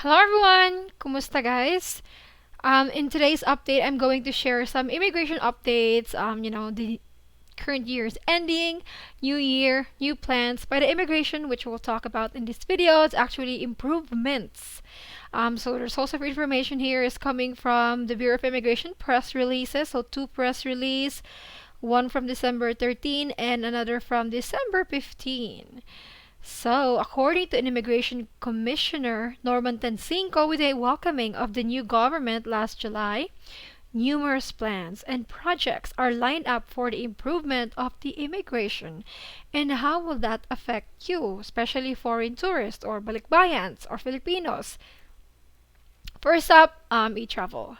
Hello everyone! Kumusta guys? In today's update, I'm going to share some immigration updates. The current year is ending, new year, new plans. By the immigration, which we'll talk about in this video, it's actually improvements. So there's also information here is coming from the Bureau of Immigration press releases. So two press release, one from December 13 and another from December 15. So, according to an immigration commissioner, Norman Tansinko, with a welcoming of the new government last July, numerous plans and projects are lined up for the improvement of the immigration. And how will that affect you, especially foreign tourists or balikbayans or Filipinos? First up, e-travel.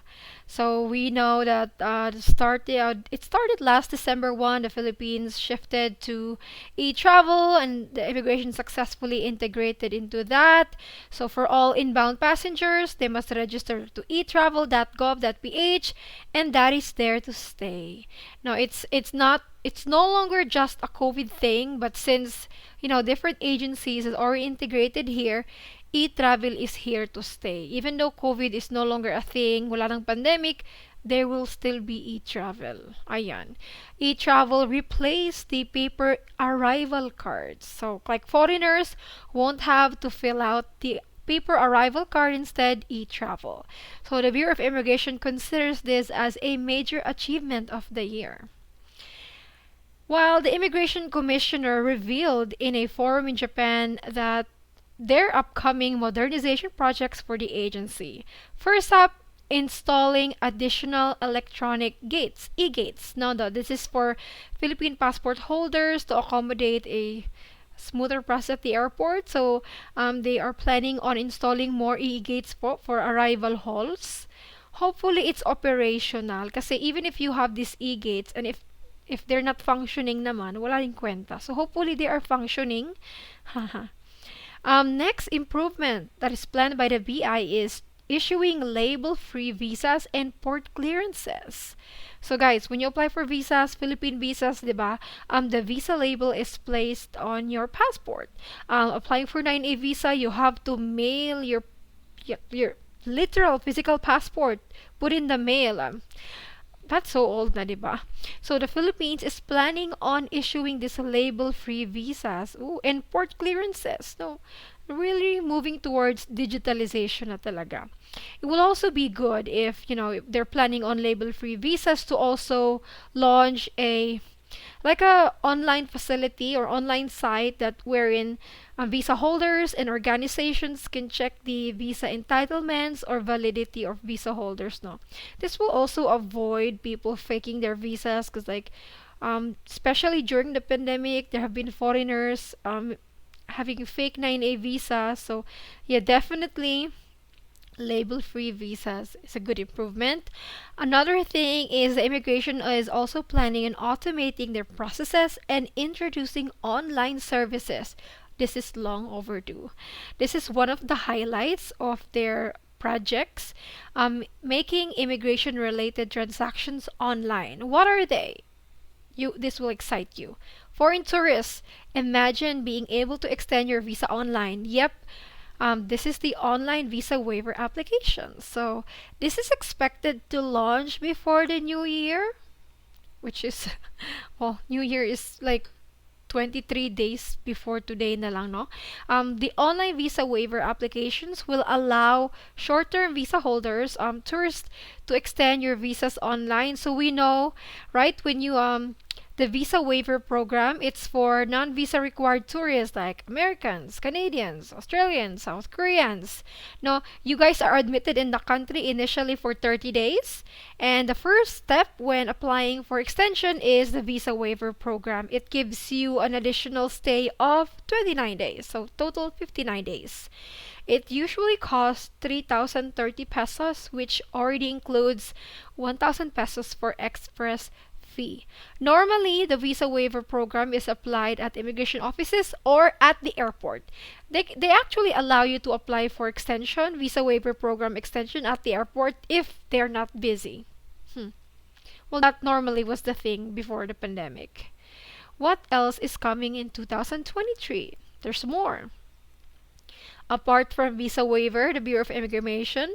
So we know that it started last December 1. The Philippines shifted to e-travel, and the immigration successfully integrated into that. So for all inbound passengers, they must register to etravel.gov.ph, and that is there to stay. Now it's no longer just a COVID thing, but since different agencies is already integrated here, e-travel is here to stay. Even though COVID is no longer a thing, wala nang pandemic, there will still be e-travel. Ayan. E-travel replace the paper arrival cards. So, like foreigners won't have to fill out the paper arrival card, instead e-travel. So the Bureau of Immigration considers this as a major achievement of the year. While the Immigration Commissioner revealed in a forum in Japan that their upcoming modernization projects for the agency. First up, installing additional electronic gates, e-gates. Now, this is for Philippine passport holders to accommodate a smoother process at the airport. So, they are planning on installing more e-gates for arrival halls. Hopefully, it's operational. Kasi even if you have these e-gates and if they're not functioning naman, wala rin kwenta. So, hopefully, they are functioning. Haha. Next improvement that is planned by the BI is issuing label-free visas and port clearances. So guys, when you apply for visas, Philippine visas, diba, the visa label is placed on your passport. Applying for 9A visa, you have to mail your literal physical passport, put in the mail. That's so old na, diba? So the Philippines is planning on issuing these label-free visas. Ooh, and port clearances. No, really moving towards digitalization na talaga. It will also be good if they're planning on label-free visas to also launch a online facility or online site that wherein visa holders and organizations can check the visa entitlements or validity of visa holders. No, this will also avoid people faking their visas because especially during the pandemic, there have been foreigners having fake 9A visas. So yeah, definitely label-free visas is a good improvement. Another thing is the immigration is also planning on automating their processes and introducing online services. This is long overdue. This is one of the highlights of their projects, making immigration-related transactions online. What are they? This will excite you. Foreign tourists, imagine being able to extend your visa online. Yep, this is the online visa waiver application. So this is expected to launch before the new year, which is, well, new year is like 23 days before today na lang, no? The online visa waiver applications will allow short-term visa holders, tourists, to extend your visas online. So we know, right, when you the visa waiver program, it's for non-visa required tourists like Americans, Canadians, Australians, South Koreans. No, you guys are admitted in the country initially for 30 days. And the first step when applying for extension is the visa waiver program. It gives you an additional stay of 29 days, so total 59 days. It usually costs 3,030 pesos, which already includes 1,000 pesos for express fee. Normally, the visa waiver program is applied at immigration offices or at the airport. They actually allow you to apply for extension, visa waiver program extension at the airport if they're not busy. Well, that normally was the thing before the pandemic. What else is coming in 2023? There's more. Apart from visa waiver, the Bureau of Immigration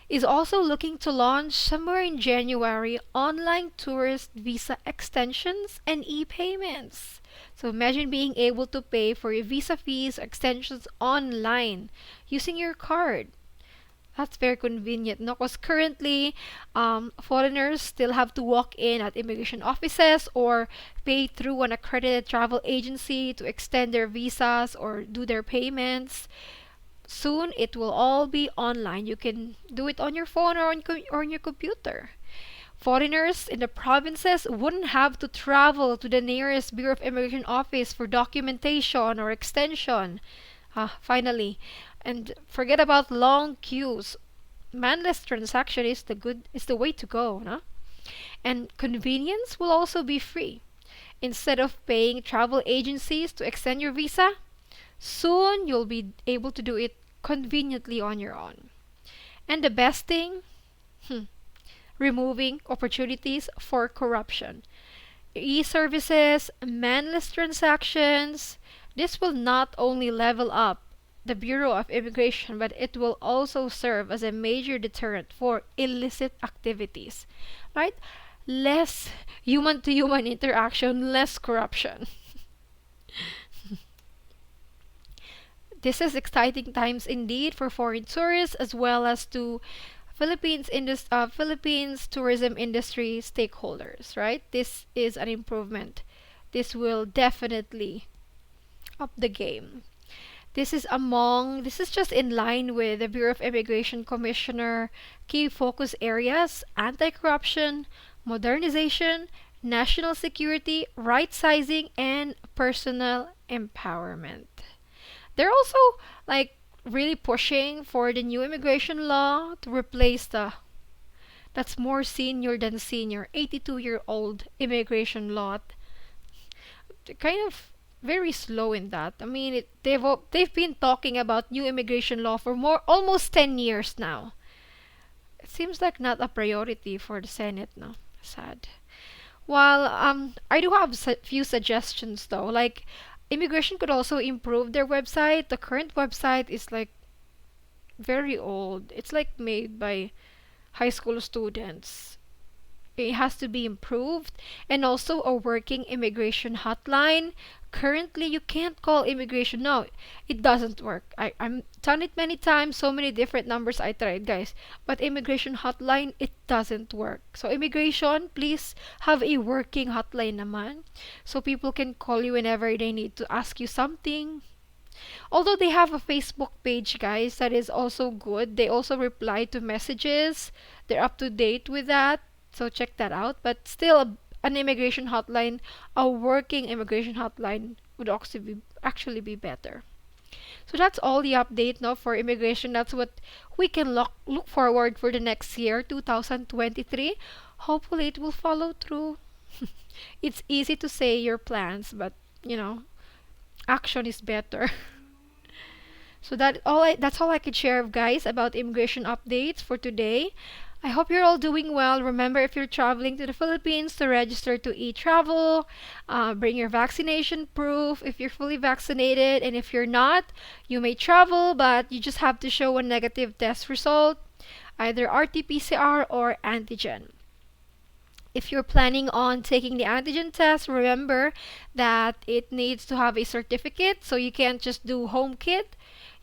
is also looking to launch somewhere in January online tourist visa extensions and e-payments. So imagine being able to pay for your visa fees extensions online using your card. That's very convenient, no? Because currently, foreigners still have to walk in at immigration offices or pay through an accredited travel agency to extend their visas or do their payments. Soon, it will all be online. You can do it on your phone or on your computer. Foreigners in the provinces wouldn't have to travel to the nearest Bureau of Immigration office for documentation or extension. Finally, and forget about long queues. Manless transaction is the way to go, no? And convenience will also be free. Instead of paying travel agencies to extend your visa, soon you'll be able to do it conveniently on your own. And the best thing, hmm, removing opportunities for corruption. E-services, manless transactions, this will not only level up the Bureau of Immigration, but it will also serve as a major deterrent for illicit activities. Right? Less human to human interaction, less corruption. This is exciting times indeed for foreign tourists as well as to Philippines tourism industry stakeholders, right? This is an improvement. This will definitely up the game. This is just in line with the Bureau of Immigration Commissioner key focus areas: anti-corruption, modernization, national security, right-sizing, and personal empowerment. They're also like really pushing for the new immigration law to replace the that's more senior than senior 82-year-old immigration law. They're kind of very slow in that. I mean, they've been talking about new immigration law for more almost 10 years now. It seems like not a priority for the Senate, no. Sad. While I do have few suggestions though. Like immigration could also improve their website. The current website is like very old. It's like made by high school students. It has to be improved, and also a working immigration hotline. Currently, you can't call immigration. No, it doesn't work. I'm done it many times, so many different numbers I tried, guys. But immigration hotline, it doesn't work. So immigration, please have a working hotline naman. So people can call you whenever they need to ask you something. Although they have a Facebook page, guys, that is also good. They also reply to messages. They're up to date with that. So check that out. But still, an immigration hotline, a working immigration hotline would actually be better. So that's all the update now for immigration. That's what we can look forward for the next year, 2023. Hopefully it will follow through. It's easy to say your plans, but you know, action is better. So that's all I could share, guys, about immigration updates for today. I hope you're all doing well. Remember, if you're traveling to the Philippines, to register to e-travel, bring your vaccination proof if you're fully vaccinated, and if you're not, you may travel, but you just have to show a negative test result, either RT-PCR or antigen. If you're planning on taking the antigen test, remember that it needs to have a certificate, so you can't just do home kit.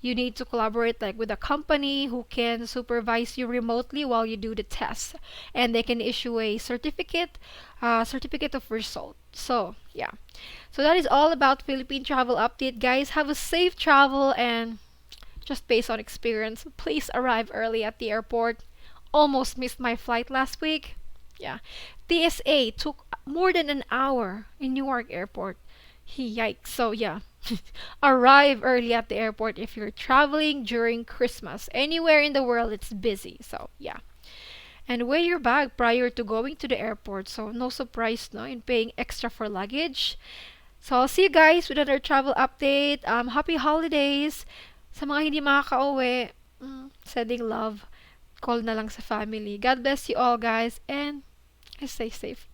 You need to collaborate like with a company who can supervise you remotely while you do the test, and they can issue a certificate of result. So yeah, so that is all about Philippine travel update, guys. Have a safe travel, and just based on experience, please arrive early at the airport. Almost missed my flight last week. Yeah, TSA took more than an hour in Newark Airport. Yikes. So yeah, arrive early at the airport if you're traveling during Christmas. Anywhere in the world, it's busy. So yeah. And weigh your bag prior to going to the airport. So no surprise, no, in paying extra for luggage. So I'll see you guys with another travel update. Happy holidays. Sa mga hindi makakauwi, sending love. Call na lang sa family. God bless you all, guys, and stay safe.